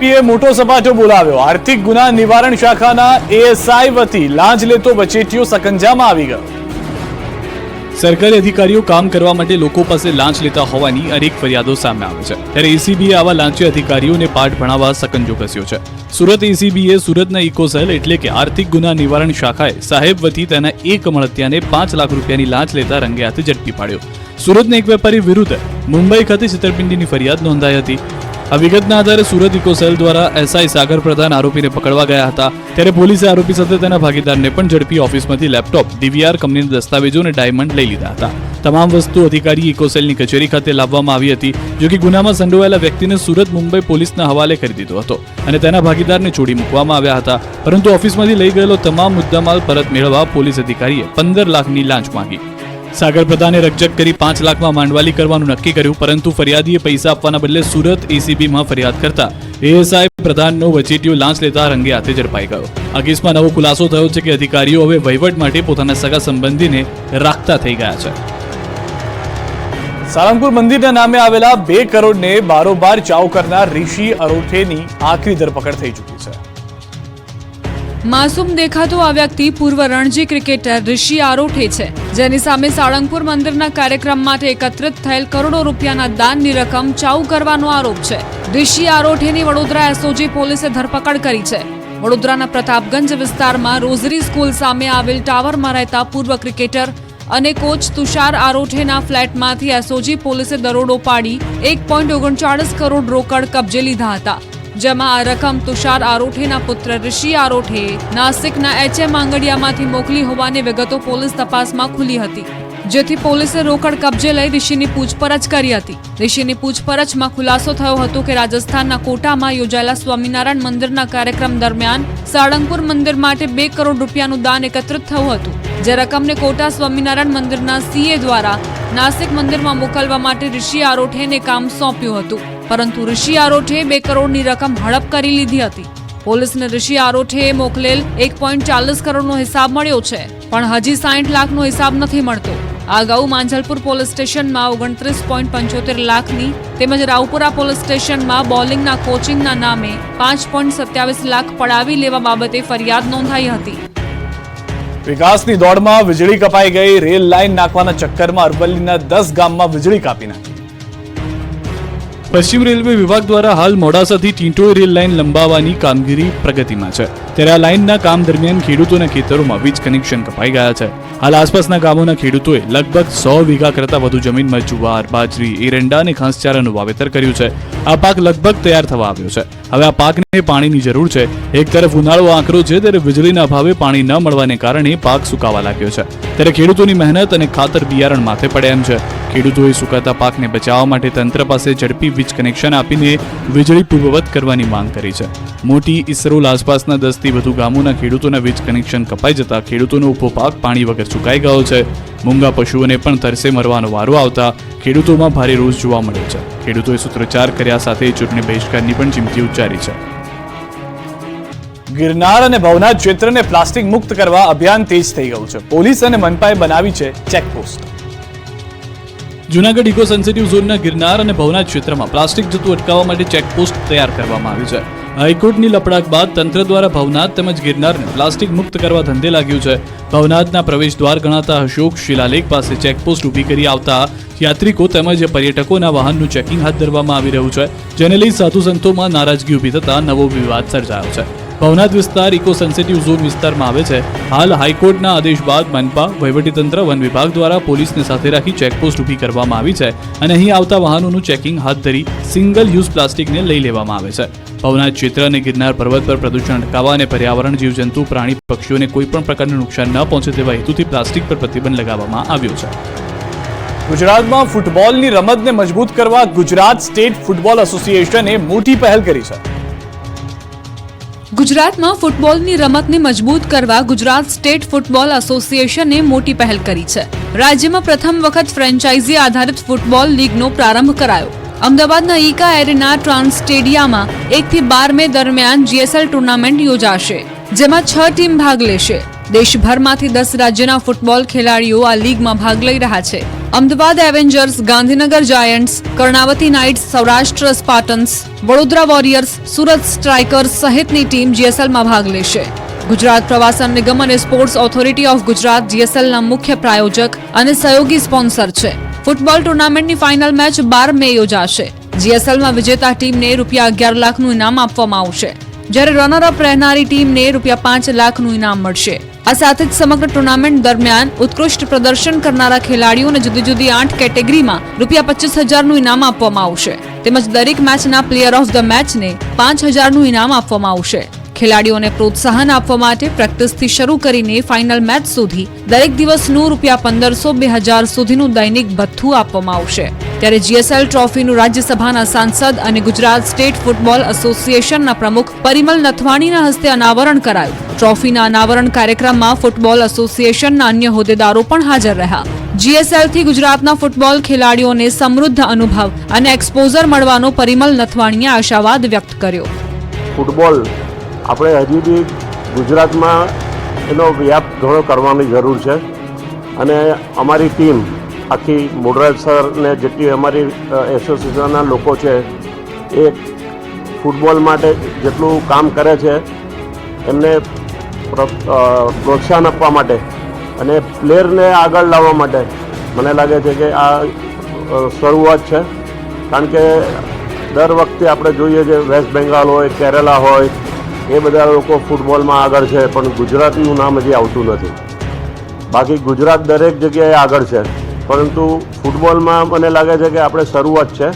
ઝડપીએ મોટો સપાટો બોલાવ્યો। આર્થિક ગુના નિવારણ શાખાના એએસઆઈ વતી લાંચ લેતો વચેટિયો સકંજામાં આવી ગયો। સરકારી અધિકારીઓ કામ કરવા માટે લોકો પાસે લાંચ લેતા હોવાની અનેક ફરિયાદો સામે આવે છે, ત્યારે એસીબીએ આવા લાંચી અધિકારીઓને પાઠ ભણાવવા સકંજો કસ્યો છે। સુરત એસીબીએ સુરતના ઇકોસેલ એટલે કે આર્થિક ગુના નિવારણ શાખાએ સાહેબ વતી તેના એક મળતિયાને 5 લાખ રૂપિયાની લાંચ લેતા રંગે હાથે ઝડપી પાડ્યો। સુરતના એક વેપારી વિરુદ્ધ મુંબઈ ખાતે છેતરપિંડીની ફરિયાદ નોંધાઈ હતી। આ વિગતના આધારે સુરત ઇકોસેલ દ્વારા એસઆઈ સાગર પ્રધાન આરોપીને પકડવા ગયા હતા, ત્યારે પોલીસે આરોપી સાથે તેના ભાગીદારને પણ ઝડપી ઓફિસમાંથી લેપટોપ, ડીવીઆર કંપનીના દસ્તાવેજો અને ડાયમંડ લઈ લીધા હતા। તમામ વસ્તુ અધિકારી ઇકોસેલની કચેરી ખાતે લાવવામાં આવી હતી, જો કે ગુનામાં સંડોવાયેલા વ્યક્તિને સુરત મુંબઈ પોલીસના હવાલે કરી દીધો હતો અને તેના ભાગીદારને છોડી મૂકવામાં આવ્યા હતા, પરંતુ ઓફિસમાંથી લઈ ગયેલો તમામ મુદ્દામાલ પરત મેળવવા પોલીસ અધિકારીએ 15 લાખની લાંચ માંગી। સાગર પ્રધાને રકઝક કરી 5 લાખમાં માંડવાલી કરવાનું નક્કી કર્યું, પરંતુ ફરિયાદીએ પૈસા આપવાના બદલે સુરત એસીબીમાં ફરિયાદ કરતા એએસઆઈ પ્રધાનનો વચેટિયો લાંચ લેતા રંગે હાથે ઝડપાઈ ગયો। આ કેસમાં નવો ખુલાસો થયો છે કે અધિકારીઓ હવે વહીવટ માટે પોતાના સગા સંબંધીને રાખતા થઈ ગયા છે। સાળંગપુર મંદિરના નામે આવેલા 2 કરોડને બારોબાર ચાઉ કરનાર ઋષિ અરોઠેની આખરી ધરપકડ થઈ ચૂકી છે। માસૂમ દેખાતો આ વ્યક્તિ પૂર્વ રણજી ક્રિકેટર ઋષિ આરોઠે છે, જેની સામે સાળંગપુર મંદિરના કાર્યક્રમ માટે એકત્રિત થયેલ કરોડો રૂપિયાના દાનની રકમ ચાઉ કરવાનો આરોપ છે। ઋષિ આરોઠેની વડોદરા એસઓજી પોલીસે ધરપકડ કરી છે। વડોદરાના પ્રતાપગંજ વિસ્તારમાં રોઝરી સ્કૂલ સામે આવેલ ટાવરમાં રહેતા પૂર્વ ક્રિકેટર અને કોચ તુષાર આરોઠેના ફ્લેટમાંથી એસઓજી પોલીસે દરોડો પાડી 1.39 કરોડ રોકડ કબજે લીધા હતા, જેમાં આ રકમ તુષાર આરોઠેના પુત્ર ઋષિ આરોઠે નાસિકના એચએમ આંગડિયામાંથી મોકલી હોવાની વિગતો પોલીસ તપાસમાં ખુલી હતી, જેથી પોલીસે રોકડ કબજે લઈ ઋષિની પૂછપરછ કરી હતી। ઋષિની પૂછપરછમાં ખુલાસો થયો હતો કે રાજસ્થાનના કોટામાં યોજાયેલા સ્વામિનારાયણ મંદિરના કાર્યક્રમ દરમિયાન સાળંગપુર મંદિર માટે 2 કરોડ રૂપિયાનું દાન એકત્રિત થયું હતું, જે રકમને કોટા સ્વામિનારાયણ મંદિરના સીએ દ્વારા નાસિક મંદિરમાં મોકલવા માટે ઋષિ આરોઠેને કામ સોંપ્યું હતું, પરંતુ ઋષિ આરોઠે 2 કરોડની રકમ હડપ કરી લીધી હતી। પોલીસને ઋષિ આરોઠે મોકલેલ 1.40 કરોડનો હિસાબ મળ્યો છે, પણ હજી 60 લાખનો હિસાબ નથી મળતો। આ અગાઉ માંજલપુર પોલીસ સ્ટેશનમાં 29.75 લાખની તેમજ રાવપુરા પોલીસ સ્ટેશનમાં બોલિંગના કોચિંગના નામે 5.27 લાખ પડાવી લેવા બાબતે ફરિયાદ નોંધાઈ હતી। વિકાસની દોડમાં વીજળી કપાઈ ગઈ। રેલ લાઇન નાખવાના ચક્કરમાં અરવલ્લીના 10 ગામમાં વીજળી કાપી નાખી। પશ્ચિમ રેલવે વિભાગ દ્વારા હાલ મોડાસાથી ટીંટોઈ રેલ લાઇન લંબાવવાની કામગીરી પ્રગતિમાં છે, ત્યારે આ લાઇનના કામ દરમિયાન ખેડૂતોના ખેતરોમાં વીજ કનેક્શન કપાઈ ગયા છે। હાલ આસપાસના ગામોના ખેડૂતોએ લગભગ 100 વીઘા કરતાં વધુ જમીનમાં જુવાર, બાજરી, એરંડા અને ઘાસચારાનું વાવેતર કર્યું છે। આ પાક લગભગ તૈયાર થવા આવ્યો છે। હવે આ પાકને પાણીની જરૂર છે। એક તરફ ઉનાળો આકરો છે, ત્યારે વીજળીના અભાવે પાણી ન મળવાને કારણે પાક સુકાવા લાગ્યો છે, ત્યારે ખેડૂતોની મહેનત અને ખાતર બિયારણ માથે પડે એમ છે। ખેડૂતોએ સુકાતા પાકને બચાવવા માટે તંત્ર પાસે ઝડપી વીજ કનેક્શન આપીને વીજળી પૂર્વવત કરવાની માંગ કરી છે। મોટી ઇસરોલ આસપાસના 10 થી વધુ ગામોના ખેડૂતોના વીજ કનેક્શન કપાઈ જતા ખેડૂતોનો ઉભો પાક પાણી વગર સુકાઈ ગયો છે। મૂંગા પશુઓને પણ તરસે મરવાનો વારો આવતા ખેડૂતોમાં ભારે રોષ જોવા મળ્યો છે। ખેડૂતોએ સૂત્રોચ્ચાર કર્યા સાથે ચૂંટણી બહિષ્કારની પણ ચીમકી ઉચ્ચારી છે। ગિરનાર અને ભવનાથ ક્ષેત્રને પ્લાસ્ટિક મુક્ત કરવા અભિયાન તેજ થઈ ગયું છે। પોલીસ અને મનપાએ બનાવી છે ચેકપોસ્ટ। જૂનાગઢ ઇકો સેન્સિટિવ ઝોનના ગિરનાર અને ભવનાથ ક્ષેત્રમાં પ્લાસ્ટિક જતું અટકાવવા માટે ચેકપોસ્ટ તૈયાર કરવામાં આવી છે। હાઈકોર્ટની લપડાક બાદ તંત્ર દ્વારા ભવનાથ તેમજ ગિરનારને પ્લાસ્ટિક મુક્ત કરવા ધંધે લાગ્યું છે। ભવનાથના પ્રવેશ દ્વાર ગણાતા અશોક શિલાલેખ પાસે ચેકપોસ્ટ ઊભી કરી આવતા યાત્રિકો તેમજ પર્યટકોના વાહનનું ચેકિંગ હાથ ધરવામાં આવી રહ્યું છે, જેને લઈ સાધુ સંતોમાં નારાજગી ઊભી થતા નવો વિવાદ સર્જાયો છે। ભવનાથ વિસ્તાર ઇકો સેન્સિટિવ ઝોન વિસ્તારમાં આવે છે। હાલ હાઈકોર્ટના આદેશ બાદ મનપા, વહીવટીતંત્ર, વન વિભાગ દ્વારા પોલીસને સાથે રાખી ચેકપોસ્ટ ઊભી કરવામાં આવી છે અને અહીં આવતા વાહનોનું ચેકિંગ હાથ ધરી સિંગલ યુઝ પ્લાસ્ટિકને લઈ લેવામાં આવે છે। ભવનાથ ક્ષેત્ર અને ગિરનાર પર્વત પર પ્રદૂષણ અટકાવવા અને પર્યાવરણ, જીવજંતુ, પ્રાણી, પક્ષીઓને કોઈ પણ પ્રકારનું નુકસાન ન પહોંચે તેવા હેતુથી પ્લાસ્ટિક પર પ્રતિબંધ લગાવવામાં આવ્યો છે। ગુજરાતમાં ફૂટબોલની રમતને મજબૂત કરવા ગુજરાત સ્ટેટ ફૂટબોલ એસોસિએશને મોટી પહેલ કરી છે। ગુજરાતમાં ફૂટબોલની રમતને મજબૂત કરવા ગુજરાત સ્ટેટ ફૂટબોલ એસોસિએશને મોટી પહેલ કરી છે। રાજ્યમાં પ્રથમ વખત ફ્રેન્ચાઇઝી આધારિત ફૂટબોલ લીગનો પ્રારંભ કરાયો। અમદાવાદના ઈકા એરેના ટ્રાન્સ સ્ટેડિયમમાં 1 થી 12 મે દરમિયાન જીએસએલ ટુર્નામેન્ટ યોજાશે, જેમાં 6 ટીમ ભાગ લેશે। દેશભરમાંથી 10 રાજ્યના ફૂટબોલ ખેલાડીઓ આ લીગમાં ભાગ લઈ રહ્યા છે. Ahmedabad Avengers, Gandhinagar Giants, Karnavati Knights, Saurashtra Spartans, Vadodara Warriors, Surat Strikers સહિતની ટીમ જીએસએલમાં ભાગ લેશે. ગુજરાત પ્રવાસન નિગમ અને સ્પોર્ટ્સ ઓથોરિટી ઓફ ગુજરાત જીએસએલના મુખ્ય પ્રાયોજક અને સહયોગી સ્પોન્સર છે. ફૂટબોલ ટુર્નામેન્ટની ફાઇનલ મેચ 12 મે યોજાશે. જીએસએલમાં વિજેતા ટીમને ₹11 લાખનું ઇનામ આપવામાં આવશે, જ્યારે રનરઅપ રહેનારી ટીમને ₹5 લાખનું ઇનામ મળશે. આ સાથે જ સમગ્ર ટુર્નામેન્ટ દરમિયાન ઉત્કૃષ્ટ પ્રદર્શન કરનારા ખેલાડીઓને જુદી જુદી 8 કેટેગરીમાં ₹25,000નું ઇનામ આપવામાં આવશે, તેમજ દરેક મેચના પ્લેયર ઓફ ધ મેચને ₹5,000નું ઇનામ આપવામાં આવશે. ખેલાડીઓને પ્રોત્સાહન આપવા માટે પ્રેક્ટિસથી શરૂ કરીને ફાઇનલ મેચ સુધી દરેક દિવસનું ₹1500-2000 સુધીનું દૈનિક ભથ્થું આપવામાં આવશે. ત્યારે જીએસએલ ટ્રોફીનું રાજ્યસભાના સાંસદ અને ગુજરાત સ્ટેટ ફૂટબોલ એસોસિએશનના પ્રમુખ પરિમલ નથવાણીના હસ્તે અનાવરણ કરાયું. ટ્રોફીના અનાવરણ કાર્યક્રમમાં ફૂટબોલ એસોસિએશનના અન્ય હોદ્દેદારો પણ હાજર રહ્યા. જીએસએલથી ગુજરાતના ફૂટબોલ ખેલાડીઓને સમૃદ્ધ અનુભવ અને એક્સપોઝર મળવાનો પરિમલ નથવાણીએ આશાવાદ વ્યક્ત કર્યો. ફૂટબોલ આપણે હજી બી ગુજરાતમાં એનો વ્યાપ ઘણો કરવાની જરૂર છે અને અમારી ટીમ આખી મોડરાજ સરને જેટલી અમારી એસોસિએશનના લોકો છે એ ફૂટબોલ માટે જેટલું કામ કરે છે એમને પ્રોત્સાહન આપવા માટે અને પ્લેયરને આગળ લાવવા માટે મને લાગે છે કે આ શરૂઆત છે. કારણ કે દર વખતે આપણે જોઈએ છે વેસ્ટ બેંગાલ હોય, કેરલા હોય, એ બધા લોકો ફૂટબોલમાં આગળ છે, પણ ગુજરાતનું નામ હજી આવતું નથી. બાકી ગુજરાત દરેક જગ્યાએ આગળ છે, પરંતુ ફૂટબોલમાં મને લાગે છે કે આપણે શરૂઆત છે.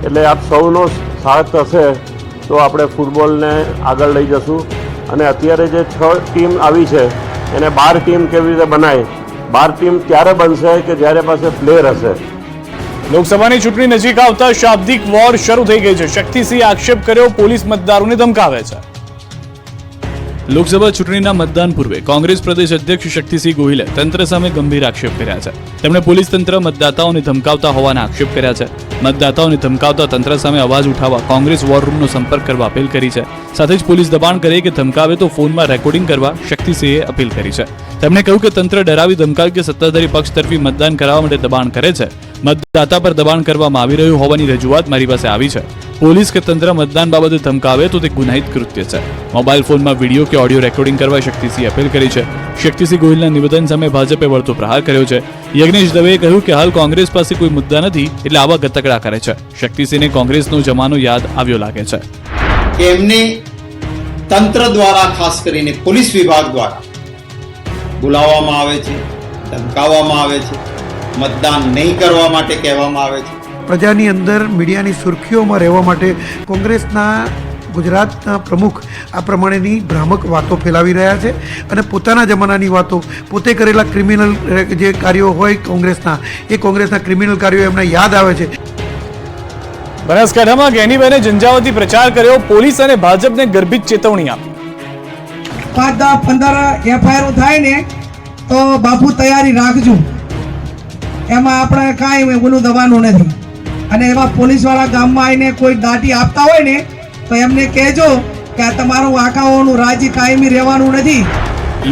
એટલે આપ સૌનો સાથ હશે તો આપણે ફૂટબોલને આગળ લઈ જશું. અને અત્યારે જે 6 ટીમ આવી છે એને 12 ટીમ કેવી રીતે બનાય? 12 ટીમ ત્યારે બનશે કે જ્યારે પાસે પ્લેયર હશે. લોકસભાની ચૂંટણી નજીક આવતા શાબ્દિક વોર શરૂ થઈ ગઈ છે. શક્તિસિંહે આક્ષેપ કર્યો, પોલીસ મતદારોને ધમકાવે છે. લોકસભા ચૂંટણીના મતદાન પૂર્વે કોંગ્રેસ પ્રદેશ અધ્યક્ષ શક્તિસિંહ ગોહિલે તંત્ર સામે ગંભીર આક્ષેપ કર્યા છે. તેમણે પોલીસ તંત્ર મતદાતાઓને ધમકાવતા હોવાના આક્ષેપ કર્યા છે. મતદાતાઓને ધમકાવતા તંત્ર સામે અવાજ ઉઠાવવા કોંગ્રેસ વોર રૂમનો સંપર્ક કરવા અપીલ કરી છે. સાથે જ પોલીસ દબાણ કરે કે ધમકાવે તો ફોનમાં રેકોર્ડિંગ કરવા શક્તિસિંહે અપીલ કરી છે. તેમણે કહ્યું કે તંત્ર ડરાવી ધમકાવી કે સત્તાધારી પક્ષ તરફી મતદાન કરાવવા માટે દબાણ કરે છે. મતદાતા પર દબાણ કરવામાં આવી રહ્યું હોવાની રજૂઆત મારી પાસે આવી છે. પોલીસ કે તંત્ર મતદાન બાબતે ધમકાવે તો તે ગુનાહિત કૃત્ય છે. મોબાઈલ ફોનમાં વિડીયો કે ઓડિયો રેકોર્ડિંગ કરવા શક્તિસિંહે અપીલ કરી છે. શક્તિસિંહ ગોહિલના નિવેદન સામે ભાજપે વળતો પ્રહાર કર્યો છે. યજ્ઞેશ દવેએ કહ્યું કે હાલ કોંગ્રેસ પાસે કોઈ મુદ્દા નથી એટલે આવા ગતકડા કરે છે. શક્તિસિંહને કોંગ્રેસનો જમાનો યાદ આવ્યો લાગે છે. એમને તંત્ર દ્વારા, ખાસ કરીને પોલીસ વિભાગ દ્વારા બોલાવવામાં આવે છે, ધમકાવવામાં આવે છે, મતદાન નહીં કરવા માટે કહેવામાં આવે છે. પ્રજાની અંદર મીડિયાની સુર્ખીઓમાં રહેવા માટે કોંગ્રેસના ગુજરાતના પ્રમુખ આ પ્રમાણેની ભ્રામક વાતો ફેલાવી રહ્યા છે અને પોતાના જમાનાની વાતો, પોતે કરેલા ક્રિમિનલ જે કાર્યો હોય કોંગ્રેસના ક્રિમિનલ કાર્યો એમને યાદ આવે છે. બનાસકાંઠામાં ગેનીબેને ઝંઝાવતી પ્રચાર કર્યો, પોલીસ અને ભાજપને ગર્ભિત ચેતવણી આપી. 5-10-15 એફઆઈઆર થાય ને તો બાપુ તૈયારી રાખજો, એમાં આપણે કાંઈ ઓલું દવાનું નથી. અને એમાં પોલીસવાળા ગામમાં આવીને કોઈ દાટી આપતા હોય ને તો એમને કહેજો કે આ તમારું આખાઓનું રાજ્ય કાયમી રહેવાનું નથી.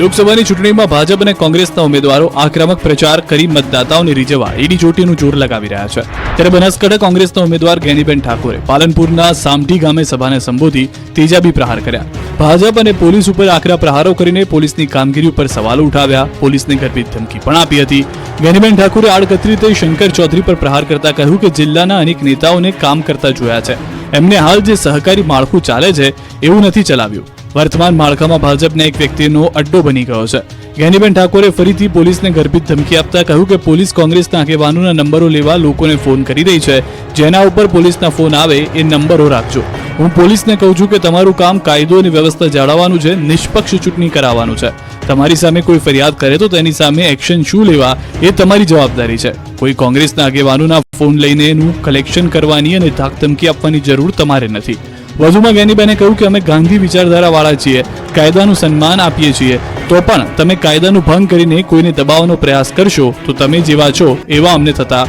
લોકસભાની ચૂંટણીમાં ભાજપ અને કોંગ્રેસના ઉમેદવારો આક્રમક પ્રચાર કરી મતદાતાઓને રીઝવવા એડી ચોટીનું જોર લગાવી રહ્યા છે. ત્યારે બનાસકાંઠા કોંગ્રેસના ઉમેદવાર ગેનીબેન ઠાકોરે પાલનપુરના સામઠી ગામે સભાને સંબોધી તેજાબી પ્રહાર કર્યા. ભાજપ અને પોલીસ ઉપર આકરા પ્રહારો કરીને પોલીસની કામગીરી ઉપર સવાલો ઉઠાવ્યા. પોલીસને ગર્ભિત ધમકી પણ આપી હતી. ગેનીબેન ઠાકોરે આડકતરી રીતે શંકર ચૌધરી પર પ્રહાર કરતા કહ્યું કે જિલ્લાના અનેક નેતાઓને કામ કરતા જોયા છે, એમને હાલ જે સહકારી માળખું ચાલે છે એવું નથી ચલાવ્યું. વર્તમાન માળખામાં ભાજપને એક વ્યક્તિનો અડ્ડો બની ગયો છે. ગેનીબેન ઠાકોરે ફરીથી પોલીસને ગર્ભિત ધમકી આપતા કહ્યું કે પોલીસ કોંગ્રેસના આગેવાનોના નંબરો લેવા લોકોને ફોન કરી રહી છે. જેના ઉપર પોલીસના ફોન આવે એ નંબરો રાખજો. હું પોલીસને કહું છું કે તમારું કામ કાયદો અને વ્યવસ્થા જાળવવાનું છે, નિષ્પક્ષ ચૂંટણી કરાવવાનું છે. તમારી સામે કોઈ ફરિયાદ કરે તો તેની સામે એક્શન શું લેવા એ તમારી જવાબદારી છે. કોઈ કોંગ્રેસના આગેવાનોના ફોન લઈને એનું કલેક્શન કરવાની અને ધાકધમકી આપવાની જરૂર તમારે નથી. વધુમાં ગેનીબેને કહ્યું કે અમે ગાંધી વિચારધારાવાળા છીએ, કાયદાનું સન્માન આપીએ છીએ, તો પણ તમે કાયદાનું ભંગ કરીને કોઈને દબાવવાનો પ્રયાસ કરશો તો તમે જેવા છો એવા અમને થતા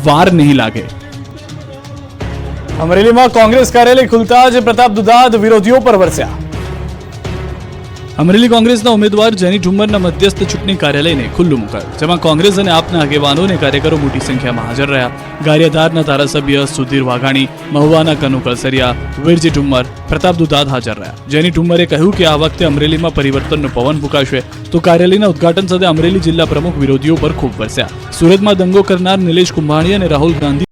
વાર નહીં લાગે. અમરેલીમાં કોંગ્રેસ કાર્યાલય ખુલતા જ પ્રતાપ દુધાત વિરોધીઓ પર વરસ્યા. અમરેલી કોંગ્રેસના ઉમેદવાર જેની ઠુમ્મરના મધ્યસ્થ ચૂંટણી કાર્યાલયને ખુલ્લું મુકાયું, જેમાં કોંગ્રેસ અને આપના આગેવાનો અને કાર્યકરો મોટી સંખ્યામાં હાજર રહ્યા. ગારિયાધારના ધારાસભ્ય સુધીર વાઘાણી, મહુવાના કનુ કળસરિયા, વીરજી ઠુમ્મર, પ્રતાપ દુધાત હાજર રહ્યા. જેની ઠુમ્મરે કહ્યું કે આ વખતે અમરેલીમાં પરિવર્તનનો પવન ફૂંકાશે, તો કાર્યાલયના ઉદઘાટન સાથે અમરેલી જિલ્લા પ્રમુખ વિરોધીઓ પર ખૂબ વરસ્યા. સુરતમાં દંગો કરનાર નિલેશ કુંભાણી અને રાહુલ ગાંધી